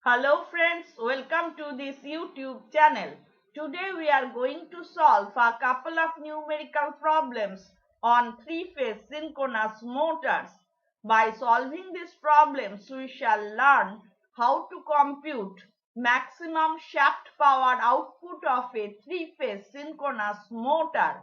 Hello friends, welcome to this YouTube channel. Today we are going to solve a couple of numerical problems on three-phase synchronous motors. By solving these problems, we shall learn how to compute maximum shaft power output of a three-phase synchronous motor.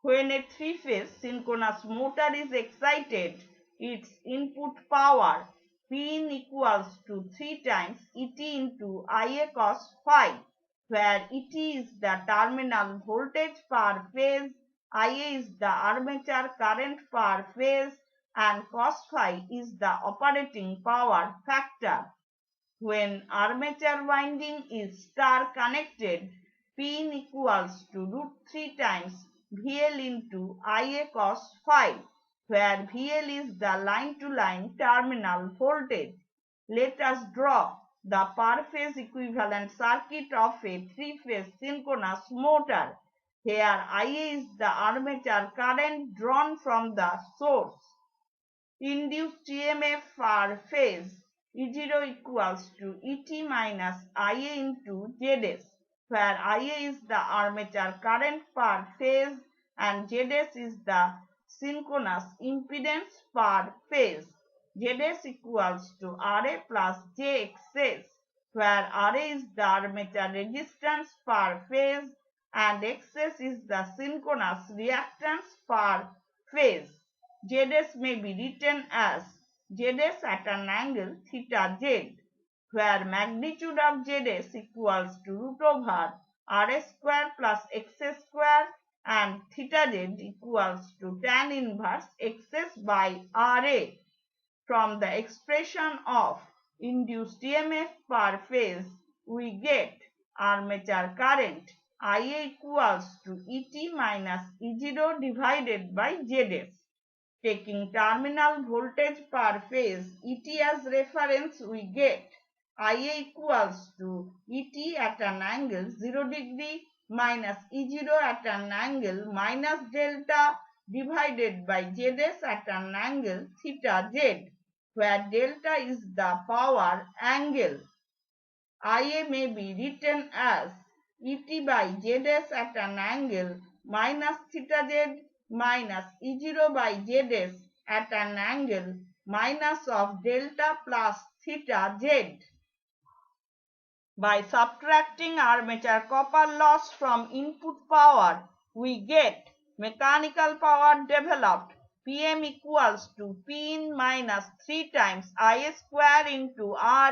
When a three-phase synchronous motor is excited, its input power Pin equals to 3 times Et into Ia cos phi, where Et is the terminal voltage per phase, Ia is the armature current per phase, and cos phi is the operating power factor. When armature winding is star connected, Pin equals to root 3 times VL into Ia cos phi, where VL is the line-to-line terminal voltage. Let us draw the per-phase equivalent circuit of a three-phase synchronous motor. Here Ia is the armature current drawn from the source. Induced EMF per phase E0 equals to Et minus Ia into Zs, where Ia is the armature current per phase and Zs is the synchronous impedance per phase. Zs equals to Ra plus Jxs, where Ra is the armature resistance per phase and Xs is the synchronous reactance per phase. Zs may be written as Zs at an angle theta z, where magnitude of Zs equals to root over R square plus x square and theta z equals to tan inverse xs by Ra. From the expression of induced EMF per phase, we get armature current Ia equals to Et minus E0 divided by Zs. Taking terminal voltage per phase Et as reference, we get Ia equals to Et at an angle 0 degree minus E0 at an angle minus delta divided by Zs at an angle theta z, where delta is the power angle. Ia may be written as Et by Zs at an angle minus theta z minus E0 by Zs at an angle minus of delta plus theta z. By subtracting armature copper loss from input power, we get mechanical power developed Pm equals to Pin minus 3 times Ia square into Ra,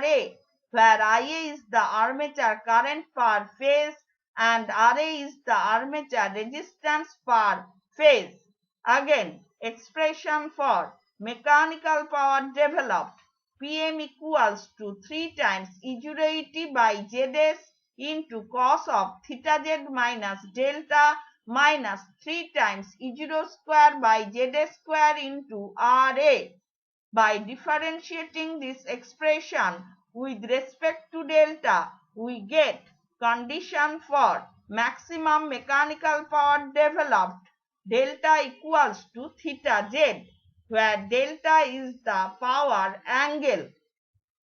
where Ia is the armature current per phase and Ra is the armature resistance per phase. Again, expression for mechanical power developed Pm equals to 3 times E0 by Zs into cos of theta z minus delta minus 3 times E0 square by Z square into Ra. By differentiating this expression with respect to delta, we get condition for maximum mechanical power developed delta equals to theta z, where delta is the power angle.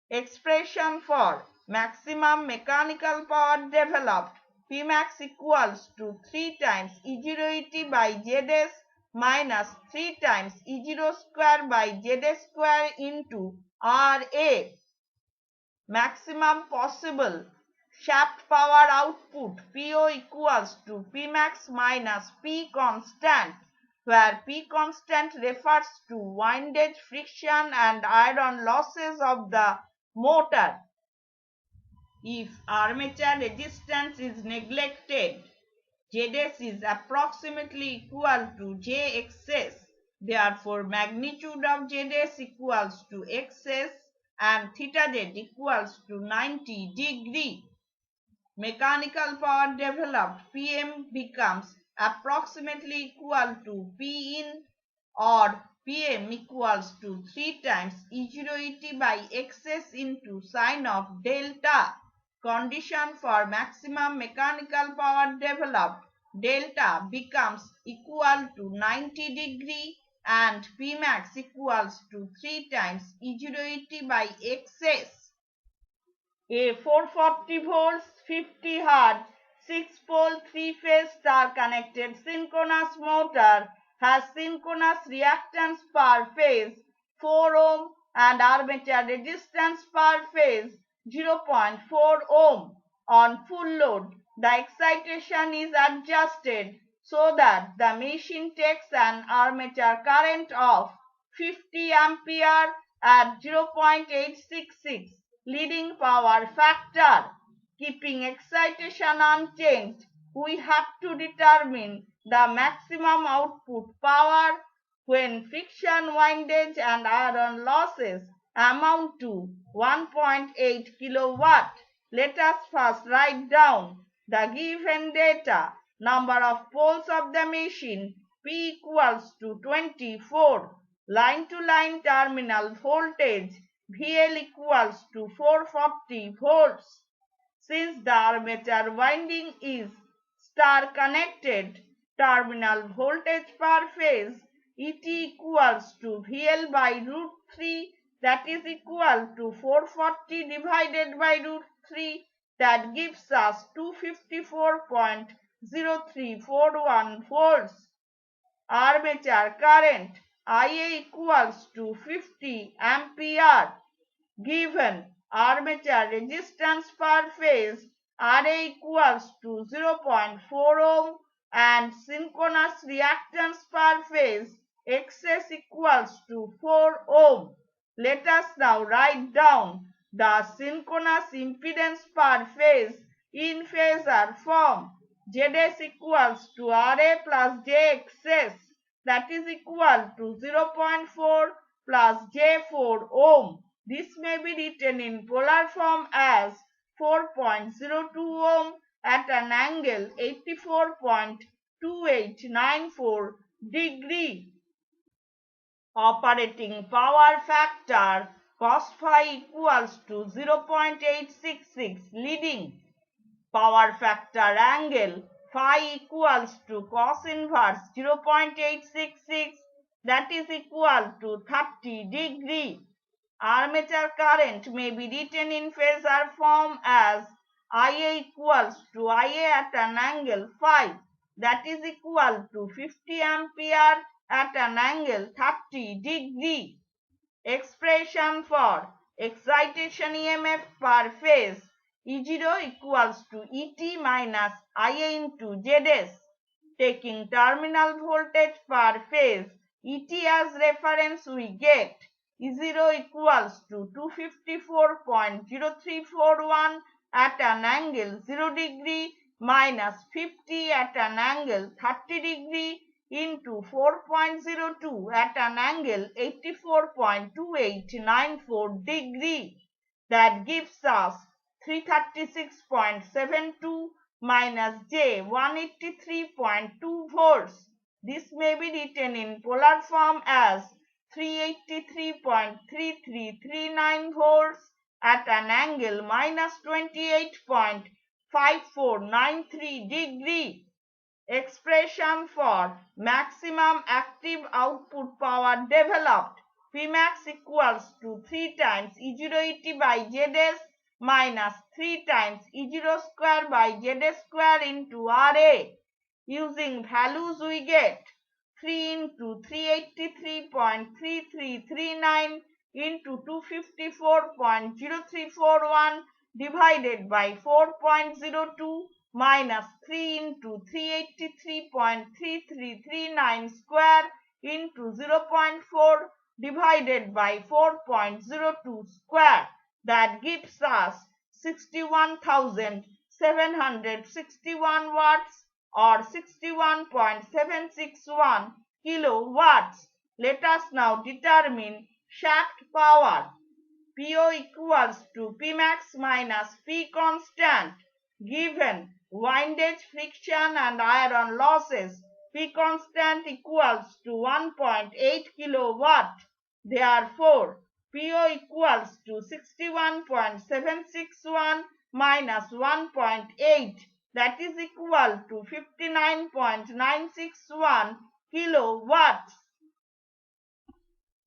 Expression for maximum mechanical power developed Pmax equals to 3 times E0 by Zs minus 3 times E0 square by Z square into Ra. Maximum possible shaft power output Po equals to Pmax minus P constant, where P constant refers to windage friction and iron losses of the motor. If armature resistance is neglected, Zs is approximately equal to Jxs. Therefore, magnitude of Zs equals to Xs and theta z equals to 90 degree. Mechanical power developed Pm becomes approximately equal to Pin or Pm equals to 3 times E0 by Xs into sine of delta. Condition for maximum mechanical power developed delta becomes equal to 90 degree and Pmax equals to 3 times E0 by Xs. A 440 volts 50 Hz 6-pole 3-phase star-connected synchronous motor has synchronous reactance per phase 4 ohm and armature resistance per phase 0.4 ohm. On full load, the excitation is adjusted so that the machine takes an armature current of 50 ampere at 0.866 leading power factor. Keeping excitation unchanged, we have to determine the maximum output power when friction, windage and iron losses amount to 1.8 kilowatt. Let us first write down the given data. Number of poles of the machine P equals to 24. Line to line terminal voltage VL equals to 440 volts. Since the armature winding is star connected, terminal voltage per phase ET equals to VL by root 3, that is equal to 440 divided by root 3, that gives us 254.0341 volts. Armature current IA equals to 50 ampere. Given armature resistance per phase Ra equals to 0.4 ohm and synchronous reactance per phase Xs equals to 4 ohm. Let us now write down the synchronous impedance per phase in phasor form. Zs equals to Ra plus Jxs, that is equal to 0.4 plus J4 ohm. This may be written in polar form as 4.02 ohm at an angle 84.2894 degree. Operating power factor cos phi equals to 0.866 leading. Power factor angle phi equals to cos inverse 0.866, that is equal to 30 degree. Armature current may be written in phasor form as Ia equals to Ia at an angle phi, that is equal to 50 ampere at an angle 30 degree. Expression for excitation EMF per phase E0 equals to ET minus Ia into Zs. Taking terminal voltage per phase ET as reference, we get E0 equals to 254.0341 at an angle 0 degree minus 50 at an angle 30 degree into 4.02 at an angle 84.2894 degree. That gives us 336.72 minus J 183.2 volts. This may be written in polar form as 383.3339 volts at an angle minus 28.5493 degree. Expression for maximum active output power developed Pmax equals to 3 times E0 ET by Zs minus 3 times E0 square by Zs square into Ra. Using values, we get 3 into 383.3339 into 254.0341 divided by 4.02 minus 3 into 383.3339 square into 0.4 divided by 4.02 square. That gives us 61,761 watts or 61.761 kilowatts. Let us now determine shaft power. PO equals to Pmax minus P constant. Given windage, friction and iron losses, P constant equals to 1.8 kilowatt. Therefore, PO equals to 61.761 minus 1.8, that is equal to 59.961 kilowatts.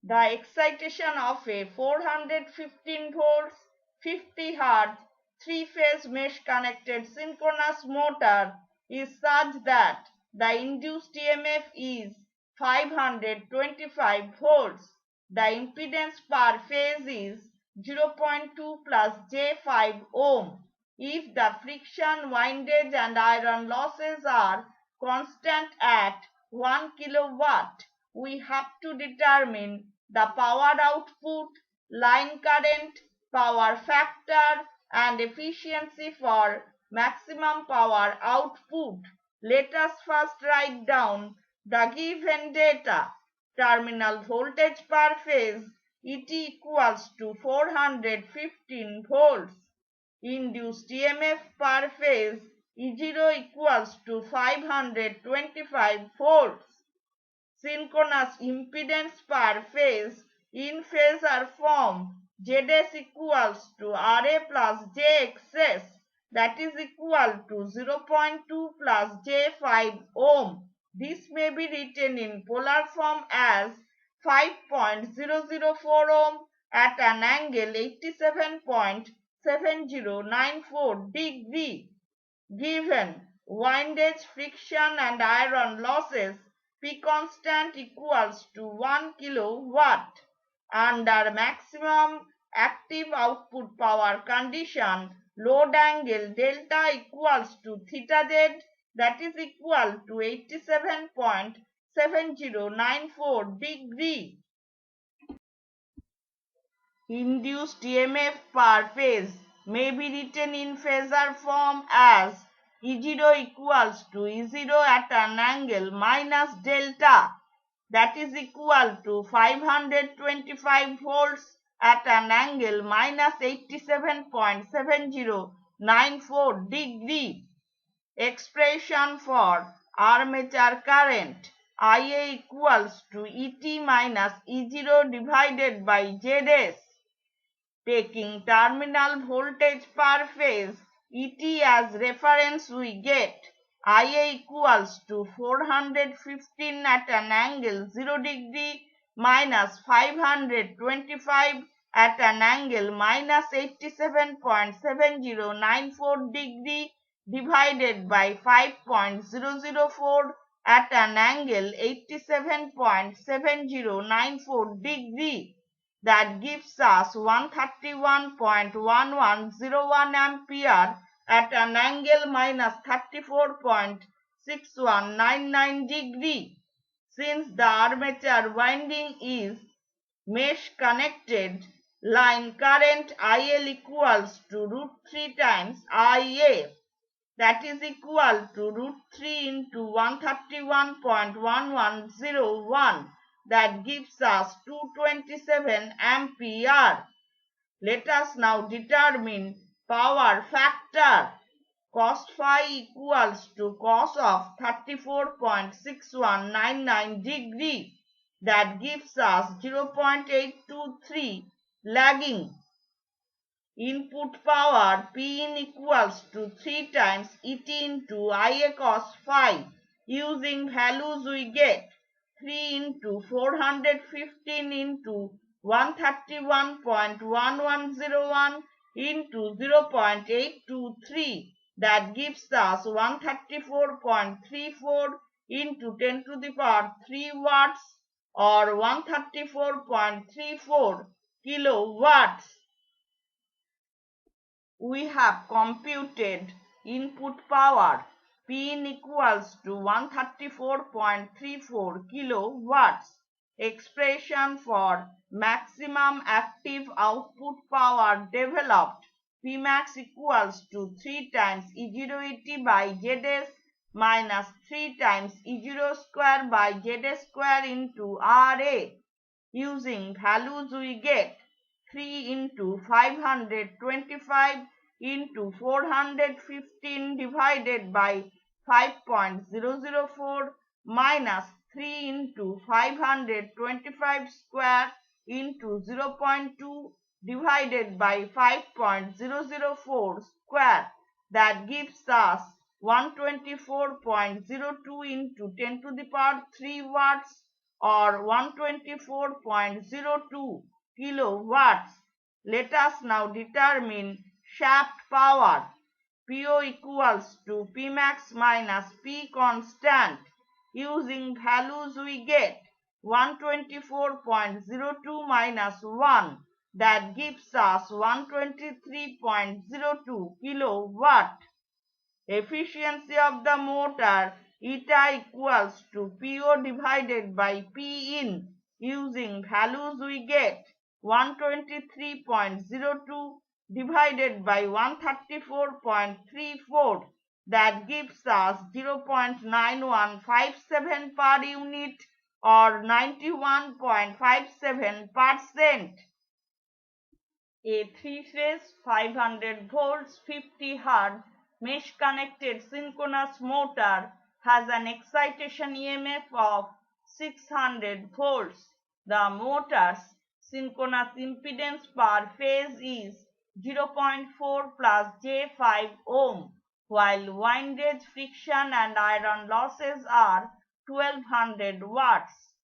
The excitation of a 415 volts 50 Hz three-phase mesh-connected synchronous motor is such that the induced EMF is 525 volts. The impedance per phase is 0.2 plus J5 ohm. If the friction, windage and iron losses are constant at 1 kilowatt, we have to determine the power output, line current, power factor and efficiency for maximum power output. Let us first write down the given data. Terminal voltage per phase ET equals to 415 volts. Induced EMF per phase E0 equals to 525 volts. Synchronous impedance per phase in phasor form ZS equals to RA plus JXS, that is equal to 0.2 plus J5 ohm. This may be written in polar form as 5.004 ohm at an angle 87.7094 degree. Given windage, friction and iron losses, P constant equals to 1 kilowatt. Under maximum active output power condition, load angle delta equals to theta z, that is equal to 87.7094 degree. Induced EMF per phase may be written in phasor form as E0 equals to E0 at an angle minus delta, that is equal to 525 volts at an angle minus 87.7094 degree. Expression for armature current IA equals to ET minus E0 divided by ZS. Taking terminal voltage per phase ET as reference, we get IA equals to 415 at an angle 0 degree minus 525 at an angle minus 87.7094 degree divided by 5.004 at an angle 87.7094 degree. That gives us 131.1101 ampere at an angle minus 34.6199 degree. Since the armature winding is mesh connected, line current IL equals to root 3 times IA, that is equal to root 3 into 131.1101. That gives us 227 ampere. Let us now determine power factor. Cos phi equals to cos of 34.6199 degree. That gives us 0.823 lagging. Input power Pin equals to 3 times ET into IA cos phi. Using values we get 3 into 415 into 131.1101 into 0.823. That gives us 134.34 into 10 to the power 3 watts or 134.34 kilowatts. We have computed input power Pin equals to 134.34 kilowatts. Expression for maximum active output power developed Pmax equals to 3 times E0 ET by ZS minus 3 times E0 square by ZS square into RA. Using values we get 3 into 525 into 415 divided by 5.004 minus 3 into 525 square into 0.2 divided by 5.004 square. That gives us 124.02 into 10 to the power 3 watts or 124.02 kilowatts. Let us now determine shaft power. PO equals to Pmax minus P constant. Using values we get 124.02 minus 1, that gives us 123.02 kilowatt. Efficiency of the motor eta equals to PO divided by P in. Using values we get 123.02 divided by 134.34, that gives us 0.9157 per unit or 91.57%. A three-phase 500 volts 50 Hz mesh-connected synchronous motor has an excitation EMF of 600 volts. The motor's synchronous impedance per phase is 0.4 plus J5 ohm, while windage, friction and iron losses are 1200 watts.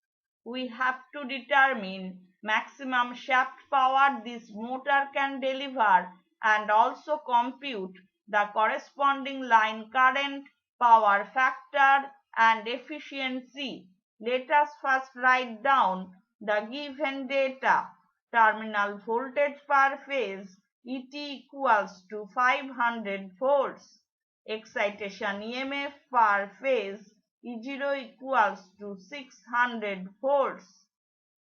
We have to determine maximum shaft power this motor can deliver and also compute the corresponding line current, power factor and efficiency. Let us first write down the given data. Terminal voltage per phase ET equals to 500 volts. Excitation EMF per phase E0 equals to 600 volts.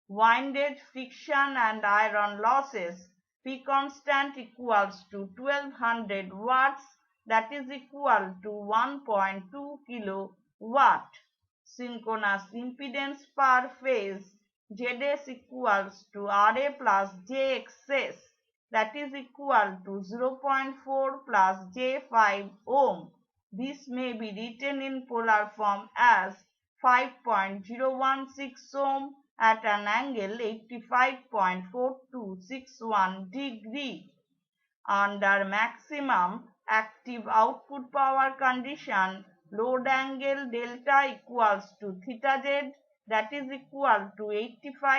Windage, friction and iron losses P constant equals to 1200 watts, that is equal to 1.2 kilowatt. Synchronous impedance per phase ZS equals to RA plus JXS, that is equal to 0.4 plus J5 ohm. This may be written in polar form as 5.016 ohm at an angle 85.4261 degree. Under maximum active output power condition, load angle delta equals to theta z, that is equal to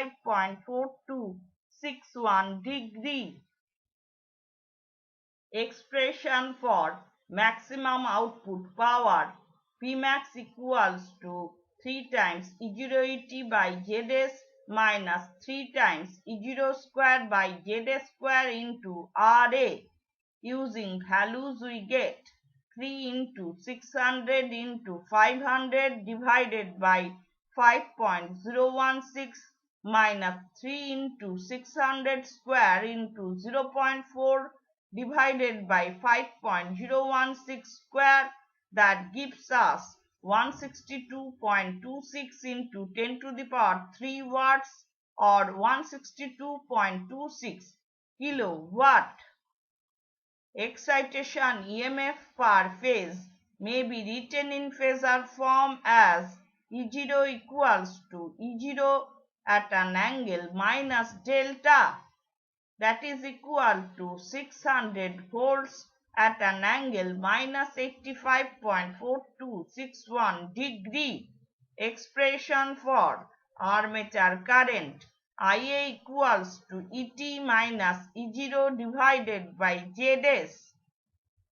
85.4261 degree. Expression for maximum output power: Pmax equals to 3 times E0 ET by Zs minus 3 times E0 square by Zs square into Ra. Using values we get 3 into 600 into 500 divided by 5.016 minus 3 into 600 square into 0.4 divided by 5.016 square, that gives us 162.26 into 10 to the power 3 watts or 162.26 kilowatt. Excitation EMF per phase may be written in phasor form as E0 equals to E0 at an angle minus delta, that is equal to 600 volts at an angle minus 85.4261 degree. Expression for armature current: Ia equals to Et minus E0 divided by Zs.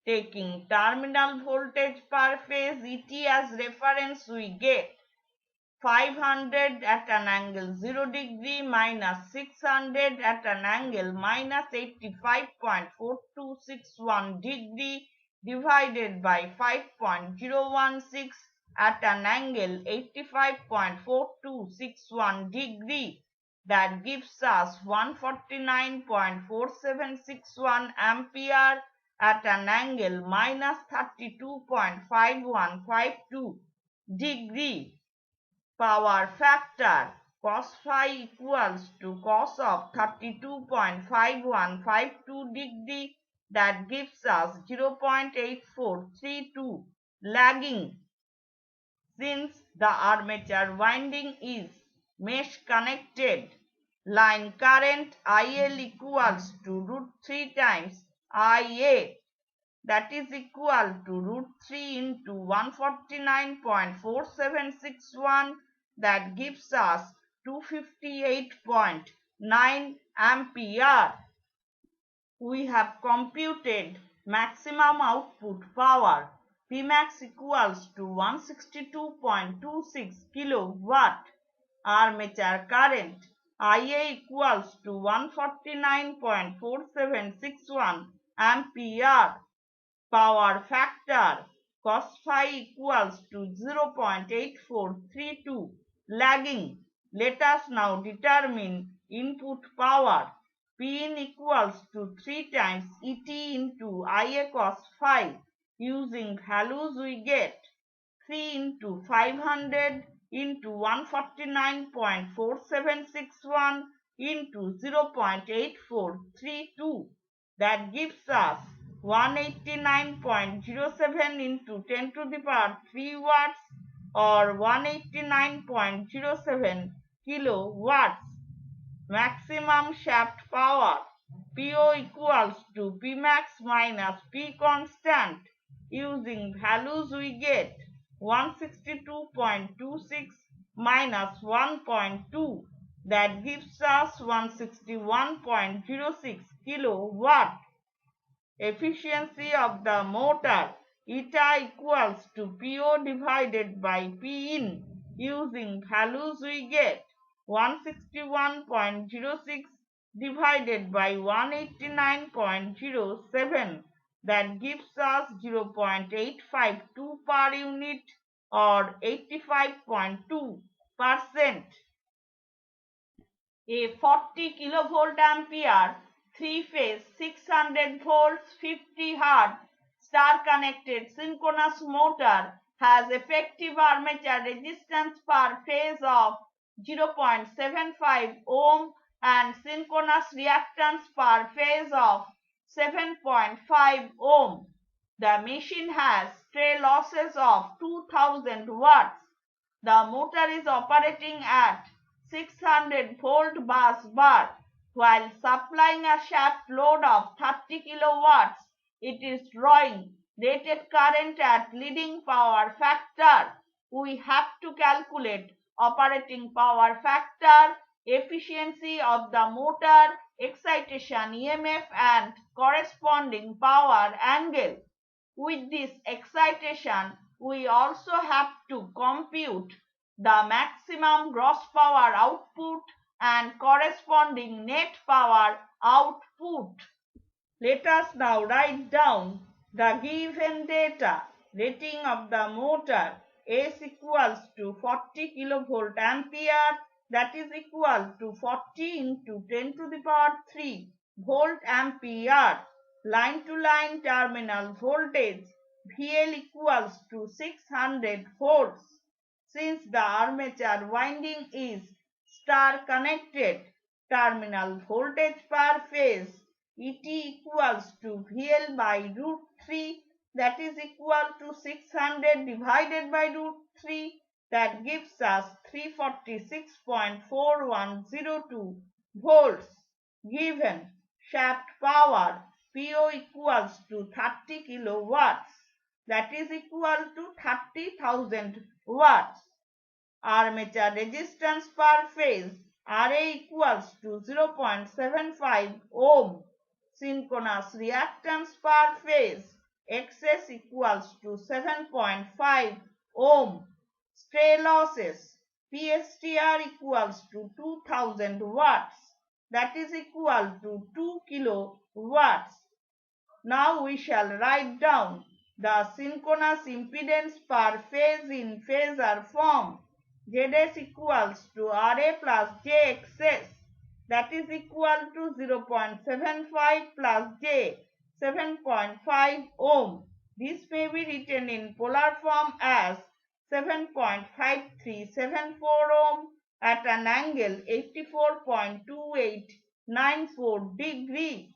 Taking terminal voltage per phase ET as reference, we get 500 at an angle 0 degree minus 600 at an angle minus 85.4261 degree divided by 5.016 at an angle 85.4261 degree, that gives us 149.4761 ampere at an angle minus 32.5152 degree. Power factor: cos phi equals to cos of 32.5152 degree, that gives us 0.8432, lagging. Since the armature winding is mesh connected, line current IL equals to √3 times Ia, that is equal to √3 into 149.4761, that gives us 258.9 ampere. we have computed maximum output power. Pmax equals to 162.26 kilowatt. Armature current Ia equals to 149.4761 ampere. Power factor cos phi equals to 0.8432 lagging. Let us now determine input power. Pin equals to 3 times Et into Ia cos phi. Using values we get 3 into 500 into 149.4761 into 0.8432. That gives us 189.07 into 10 to the power 3 watts or 189.07 kilowatts. Maximum shaft power PO equals to Pmax minus P constant. Using values we get 162.26 minus 1.2, that gives us 161.06 kilowatt. Efficiency of the motor eta equals to PO divided by Pin. Using values we get 161.06 divided by 189.07, that gives us 0.852 per unit or 85.2%. A 40 kilovolt ampere 3-phase 600 volts 50 Hz star connected synchronous motor has effective armature resistance per phase of 0.75 ohm and synchronous reactance per phase of 7.5 ohm. The machine has stray losses of 2000 watts. The motor is operating at 600-volt bus bar. While supplying a shaft load of 30 kilowatts, it is drawing rated current at leading power factor. We have to calculate operating power factor, efficiency of the motor, excitation EMF and corresponding power angle. With this excitation, we also have to compute the maximum gross power output and corresponding net power output. Let us now write down the given data. Rating of the motor S equals to 40 kilovolt ampere, that is equal to 40 into 10 to the power 3 volt ampere. Line to line terminal voltage VL equals to 600 volts. Since the armature winding is star connected, terminal voltage per phase Et equals to VL by root 3, that is equal to 600 divided by root 3, that gives us 346.4102 volts. Given shaft power PO equals to 30 kilowatts, that is equal to 30,000 watts. Armature resistance per phase Ra equals to 0.75 ohm. Synchronous reactance per phase XS equals to 7.5 ohm. Stray losses PSTR equals to 2000 watts, that is equal to 2 kilowatts. Now we shall write down the synchronous impedance per phase in phasor form. Zs equals to Ra plus jXs, that is equal to 0.75 plus j 7.5 ohm. This may be written in polar form as 7.5374 ohm at an angle 84.2894 degree.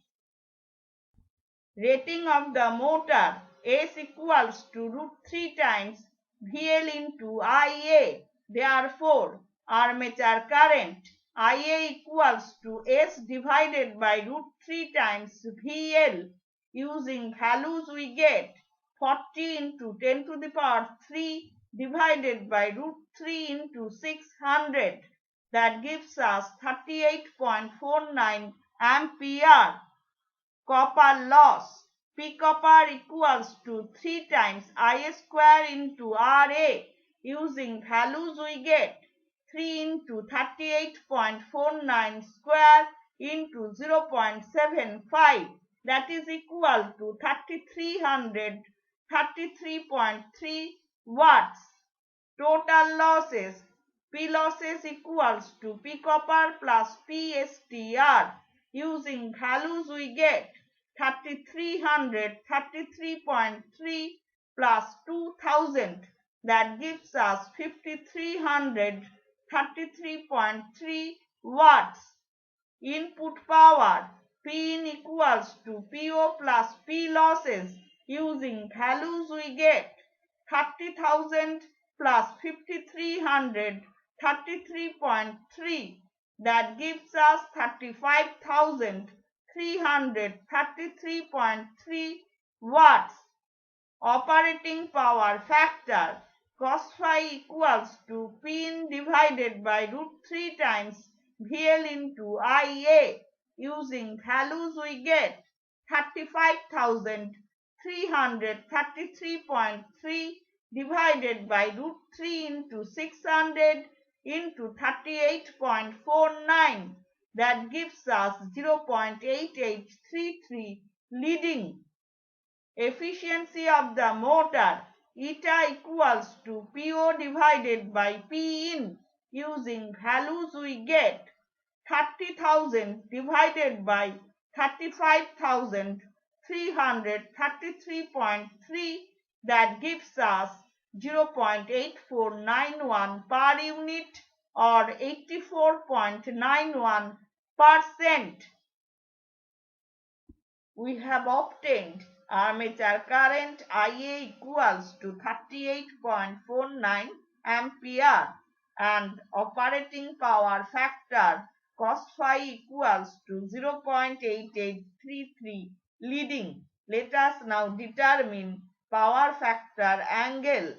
Rating of the motor S equals to root 3 times VL into Ia. Therefore, armature current Ia equals to S divided by root 3 times VL. Using values we get 40 into 10 to the power 3 divided by root 3 into 600. That gives us 38.49 ampere. Copper loss. P copper equals to 3 times I square into Ra. Using values we get 3 into 38.49 square into 0.75, that is equal to 3333.3 watts. Total losses. P losses equals to P copper plus P STR. Using values we get 3333.3 plus 2000, that gives us 5333.3 watts. Input power. Pin equals to PO plus P losses. Using values we get 30,000 plus 5333.3, that gives us 35,333.3 watts. Operating power factor. Cos phi equals to Pin divided by root 3 times VL into IA. Using values we get 35,333.3 divided by root 3 into 600 into 38.49, that gives us 0.8833 leading. Efficiency of the motor. Eta equals to PO divided by Pin. Using values we get 30,000 divided by 35,333.3, that gives us 0.8491 per unit or 84.91%. We have obtained armature current Ia equals to 38.49 ampere and operating power factor cos phi equals to 0.8833 leading. Let us now determine power factor angle.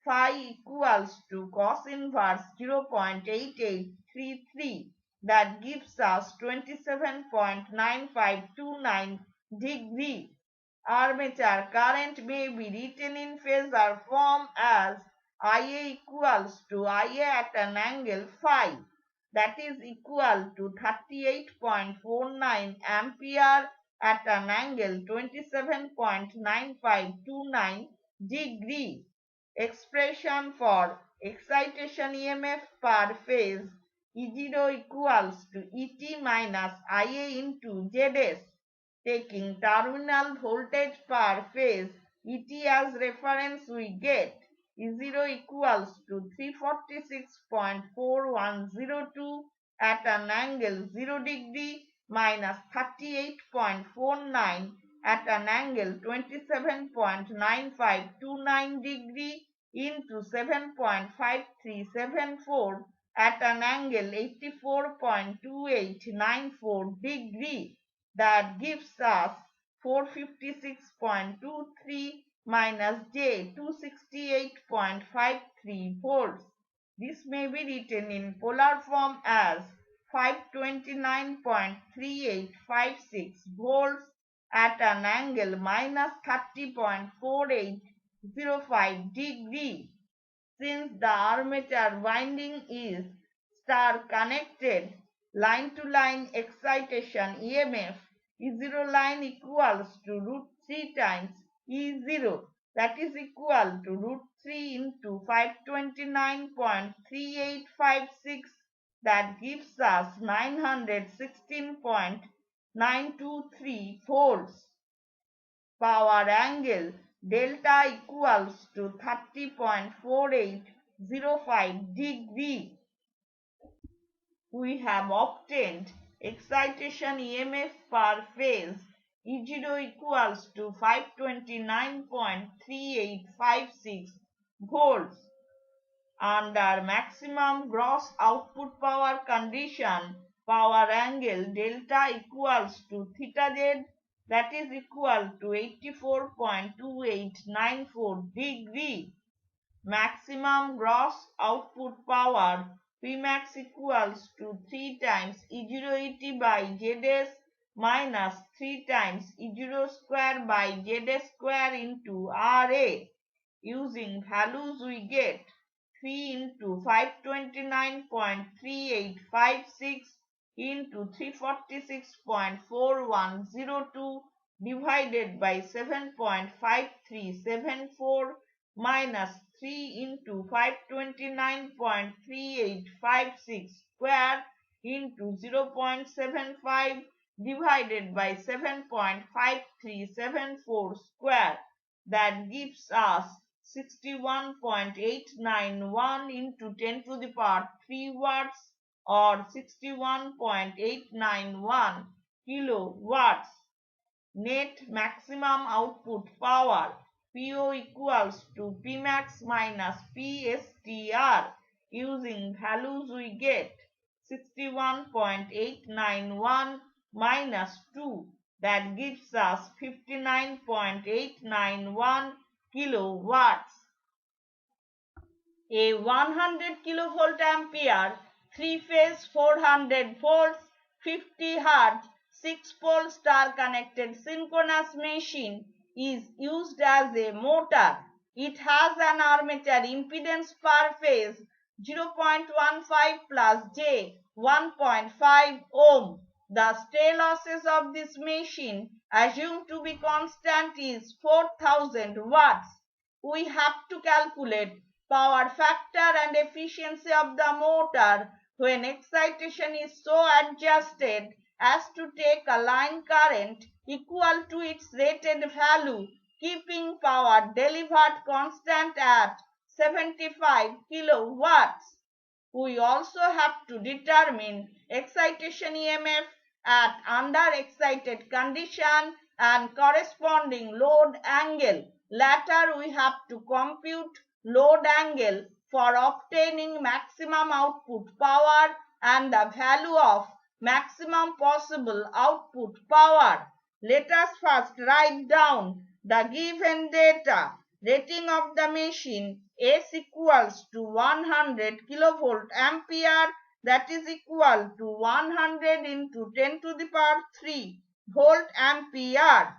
Phi equals to cos inverse 0.8833, that gives us 27.9529 degree. Armature current may be written in phasor form as Ia equals to Ia at an angle phi, that is equal to 38.49 ampere at an angle 27.9529 degree. Expression for excitation EMF per phase E0 equals to ET minus Ia into ZS. Taking terminal voltage per phase ET as reference, we get E0 equals to 346.4102 at an angle 0 degree minus 38.49 at an angle 27.9529 degree into 7.5374 at an angle 84.2894 degree. That gives us 456.23 minus J 268.53 volts. This may be written in polar form as 529.3856 volts at an angle minus 30.4805 degree. Since the armature winding is star connected, line to line excitation EMF E0 line equals to root 3 times E0, that is equal to root 3 into 529.3856, that gives us 916.923 volts. Power angle delta equals to 30.4805 degree. We have obtained excitation EMF per phase E0 equals to 529.3856 volts. Under maximum gross output power condition, power angle delta equals to theta z, that is equal to 84.2894 degree. Maximum gross output power Pmax equals to 3 times E0 ET by ZS, minus 3 times E0 square by Z square into RA. Using values we get 3 into 529.3856 into 346.4102 divided by 7.5374 minus 3 into 529.3856 square into 0.75 divided by 7.5374 square. That gives us 61.891 into 10 to the power 3 watts or 61.891 kilowatts. Net maximum output power PO equals to Pmax minus PSTR. Using values we get 61.891 minus 2, that gives us 59.891 kilowatts. A 100 kilovolt ampere 3-phase 400 volts 50 Hz 6-pole star connected synchronous machine is used as a motor. It has an armature impedance per phase 0.15 plus J 1.5 ohm. The stay losses of this machine assumed to be constant is 4000 watts. We have to calculate power factor and efficiency of the motor when excitation is so adjusted as to take a line current equal to its rated value, keeping power delivered constant at 75 kilowatts. We also have to determine excitation EMF at under-excited condition and corresponding load angle. Later, we have to compute load angle for obtaining maximum output power and the value of maximum possible output power. Let us first write down the given data. Rating of the machine S equals to 100 kilovolt ampere, that is equal to 100 into 10 to the power 3 volt ampere.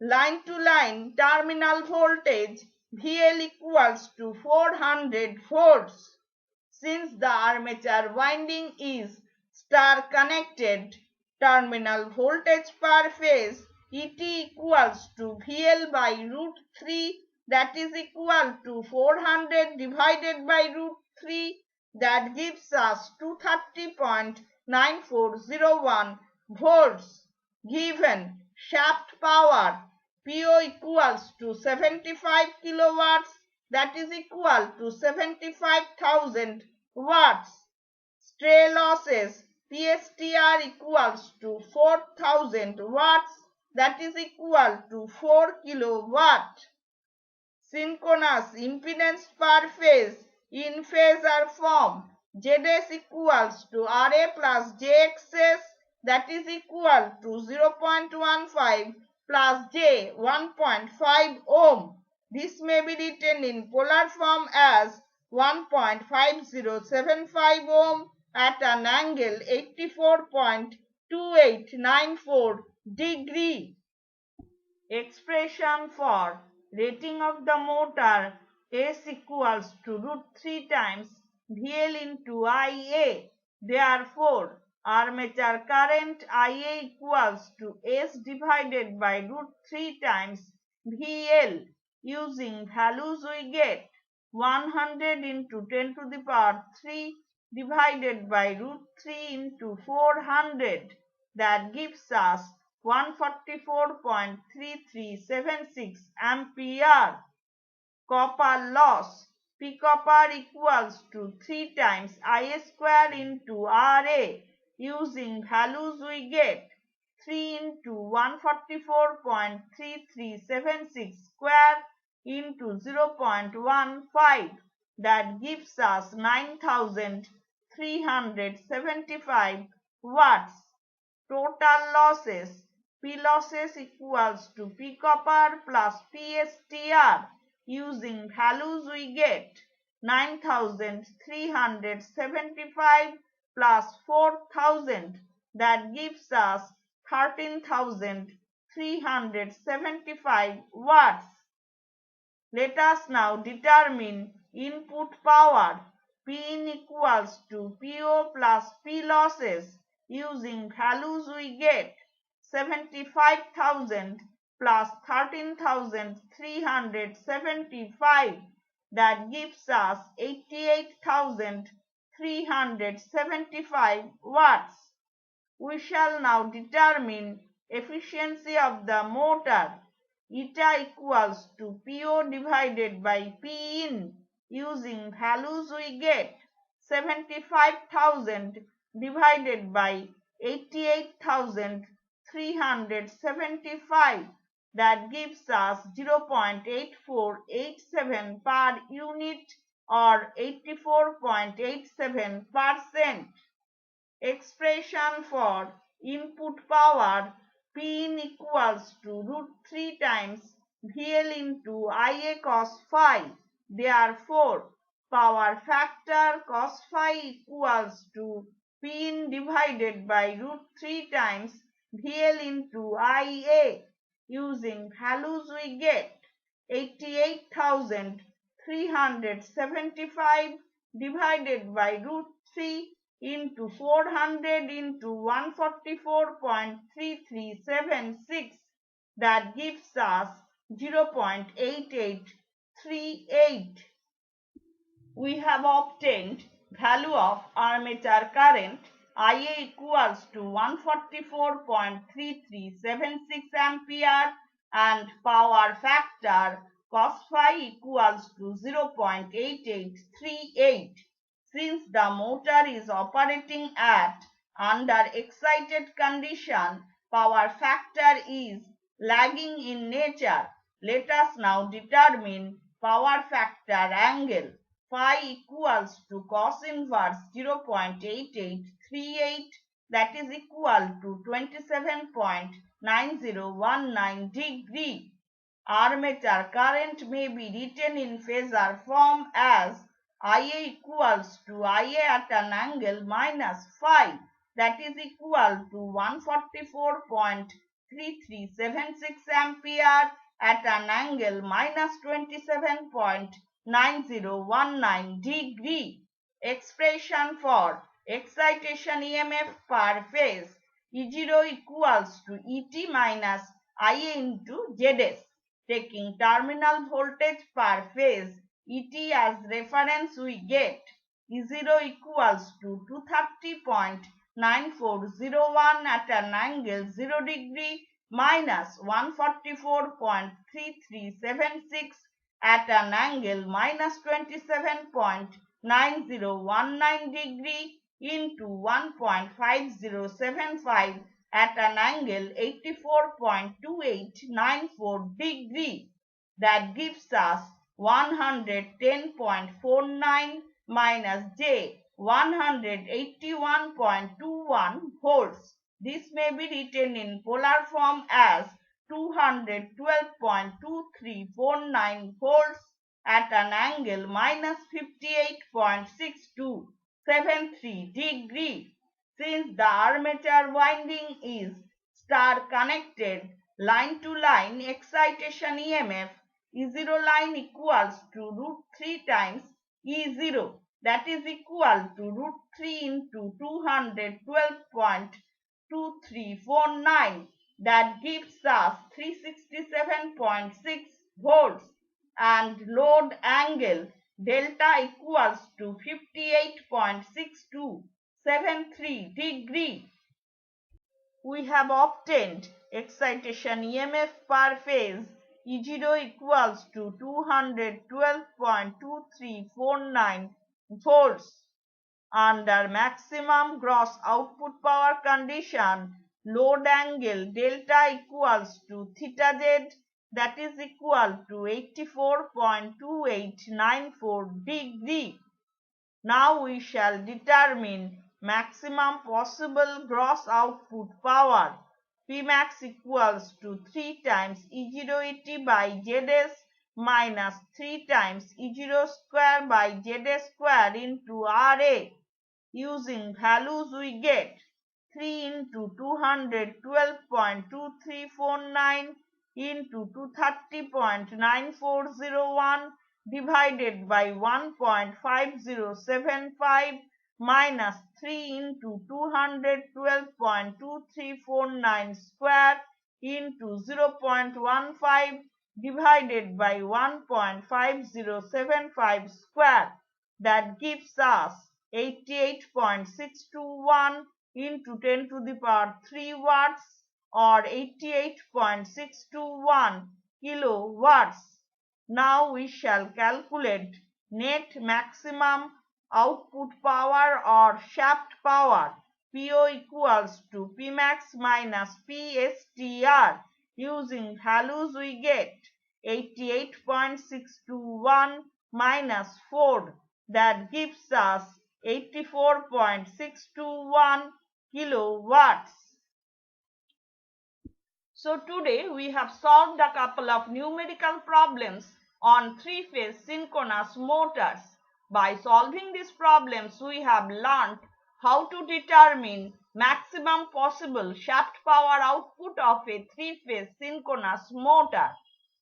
Line to line terminal voltage VL equals to 400 volts. Since the armature winding is star connected, terminal voltage per phase ET equals to VL by root 3, that is equal to 400 divided by root 3, that gives us 230.9401 volts. Given shaft power PO equals to 75 kilowatts, that is equal to 75,000 watts. Stray losses PSTR equals to 4000 watts, that is equal to 4 kilowatt. Synchronous impedance per phase in phasor form ZS equals to RA plus JXS, that is equal to 0.15 plus J 1.5 ohm. This may be written in polar form as 1.5075 ohm at an angle 84.2894 degree. Expression for rating of the motor S equals to root 3 times VL into IA. Therefore, armature current IA equals to S divided by root 3 times VL. Using values we get 100 into 10 to the power 3 divided by root 3 into 400. That gives us 144.3376 ampere. Copper loss P copper equals to 3 times I square into RA. Using values we get 3 into 144.3376 square into 0.15, that gives us 9375 watts. Total losses P losses equals to P copper plus PSTR. Using values we get 9375 plus 4000, that gives us 13,375 watts. Let us now determine input power. Pin equals to PO plus P losses. Using values we get 75,000 plus 13,375, that gives us 88,375 watts. We shall now determine efficiency of the motor. Eta equals to PO divided by Pin. Using values we get 75,000 divided by 88,375, that gives us 0.8487 per unit or 84.87%. Expression for input power: Pin equals to √3 times VL into Ia cos phi. Therefore, power factor cos phi equals to Pin divided by √3 times VL into Ia. Using values we get 88,375 divided by √3 into 400 into 144.3376, that gives us 0.8838. We have obtained value of armature current Ia equals to 144.3376 ampere and power factor cos phi equals to 0.8838. Since the motor is operating at under excited condition, power factor is lagging in nature. Let us now determine power factor angle. Phi equals to cos inverse 0.8838, that is equal to 27.9019 degree. Armature current may be written in phasor form as Ia equals to Ia at an angle minus phi, that is equal to 144.3376 ampere at an angle minus 27.9019 degree. Expression for excitation EMF per phase: E0 equals to ET minus Ia into ZS. Taking terminal voltage per phase ET as reference, we get E0 equals to 230.9401 at an angle 0 degree minus 144.3376 at an angle minus 27.9019 degree into 1.5075 at an angle 84.2894 degree. That gives us 110.49 minus J 181.21 volts. This may be written in polar form as 212.2349 volts at an angle minus 58.6273 degree. Since the armature winding is star connected line to line, excitation EMF E0 line equals to √3 times E0, that is equal to √3 into 212.2349, that gives us 367.6 volts, and load angle delta equals to 58.6273 degree. We have obtained excitation EMF per phase E0 equals to 212.2349 volts. Under maximum gross output power condition, load angle delta equals to theta z, that is equal to 84.2894 degree. Now we shall determine maximum possible gross output power. Pmax equals to 3 times E0 ET by ZS minus 3 times E0 square by ZS square into RA. Using values we get 3 into 212.2349 into 230.9401 divided by 1.5075 minus 3 into 212.2349 square into 0.15 divided by 1.5075 square. That gives us 88.621 into 10 to the power 3 watts or 88.621 kilowatts. Now we shall calculate net maximum output power or shaft power. PO equals to Pmax minus PSTR. Using values we get 88.621 minus 4, that gives us 84.621 kilowatts. So today we have solved a couple of numerical problems on three-phase synchronous motors. By solving these problems, we have learned how to determine maximum possible shaft power output of a three-phase synchronous motor.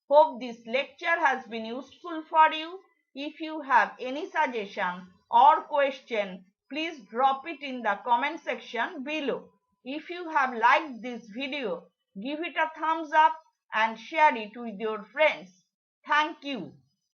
Hope this lecture has been useful for you. If you have any suggestion or question, please drop it in the comment section below. If you have liked this video, give it a thumbs up and share it with your friends. Thank you.